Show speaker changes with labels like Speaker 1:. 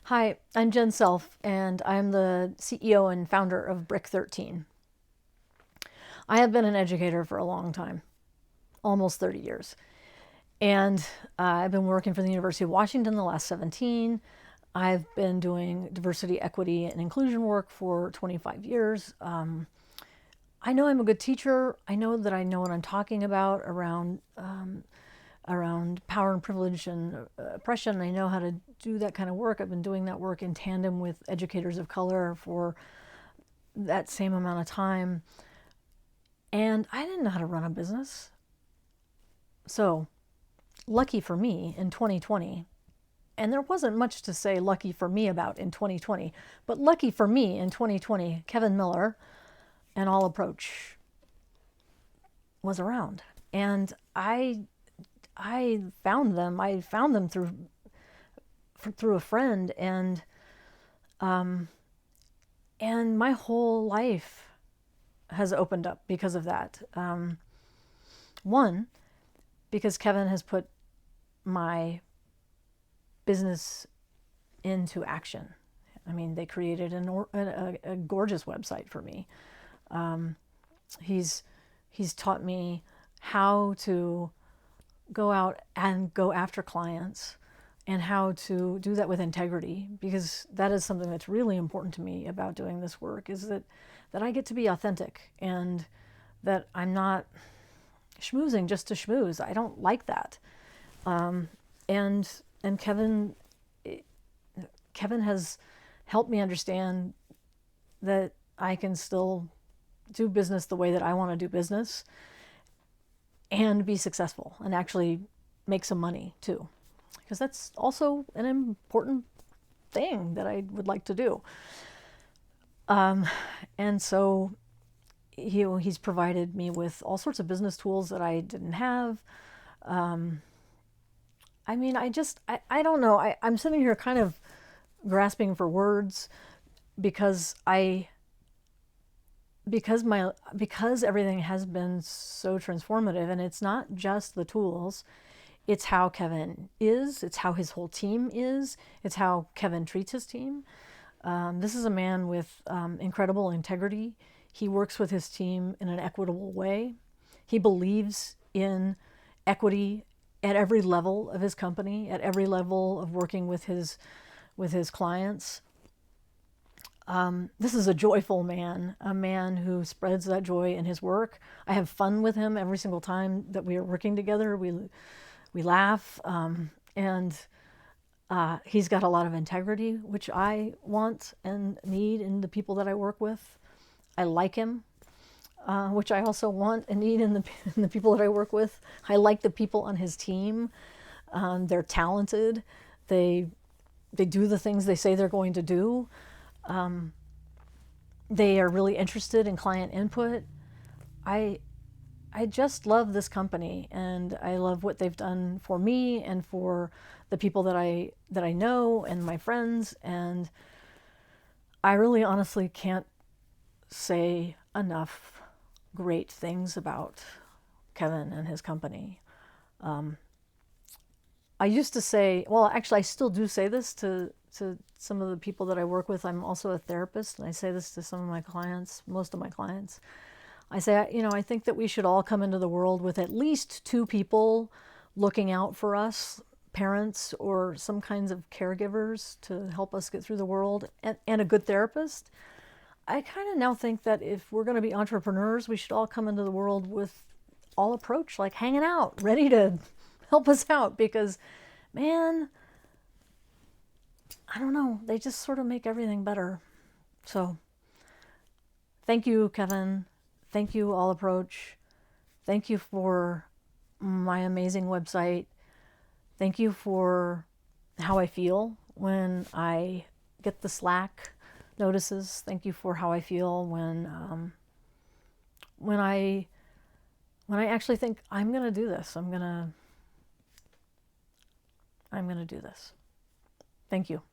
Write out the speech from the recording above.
Speaker 1: Hi, I'm Jen Self, and I'm the CEO and founder of Brick 13. I have been an educator for a long time, almost 30 years. And I've been working for the University of Washington the last 17. I've been doing diversity, equity, and inclusion work for 25 years. I know I'm a good teacher. I know that I know what I'm talking about around power and privilege and oppression. I know how to do that kind of work. I've been doing that work in tandem with educators of color for that same amount of time. And I didn't know how to run a business. So, lucky for me in 2020, and there wasn't much to say lucky for me about in 2020, but lucky for me in 2020, Kevin Miller and All Approach was around. And I found them. I found them through a friend, and my whole life has opened up because of that. One, because Kevin has put my business into action. I mean, they created a gorgeous website for me. He's taught me how to go out and go after clients and how to do that with integrity, because that is something that's really important to me about doing this work, is that I get to be authentic and that I'm not schmoozing just to schmooze. I don't like that. And Kevin has helped me understand that I can still do business the way that I want to do business and be successful and actually make some money too, because that's also an important thing that I would like to do. And so he's provided me with all sorts of business tools that I didn't have. I mean, I don't know. I'm sitting here kind of grasping for words because because everything has been so transformative, and it's not just the tools, it's how Kevin is, it's how his whole team is, it's how Kevin treats his team. This is a man with incredible integrity. He works with his team in an equitable way. He believes in equity at every level of his company, at every level of working with his clients. This is a joyful man, a man who spreads that joy in his work. I have fun with him every single time that we are working together. We laugh, and he's got a lot of integrity, which I want and need in the people that I work with. I like him, which I also want and need in the people that I work with. I like the people on his team. They're talented. They do the things they say they're going to do. They are really interested in client input. I just love this company, and I love what they've done for me and for the people that I know and my friends. And I really honestly can't say enough great things about Kevin and his company. I used to say, well, actually, I still do say this to some of the people that I work with. I'm also a therapist, and I say this to some of my clients, most of my clients. I say, I think that we should all come into the world with at least two people looking out for us, parents or some kinds of caregivers to help us get through the world, and a good therapist. I kind of now think that if we're going to be entrepreneurs, we should all come into the world with All Approach, like hanging out, ready to help us out, because, man, I don't know, they just sort of make everything better. So, thank you, Kevin. Thank you, All Approach. Thank you for my amazing website. Thank you for how I feel when I get the Slack notices. Thank you for how I feel when I actually think I'm gonna do this. I'm gonna do this. Thank you.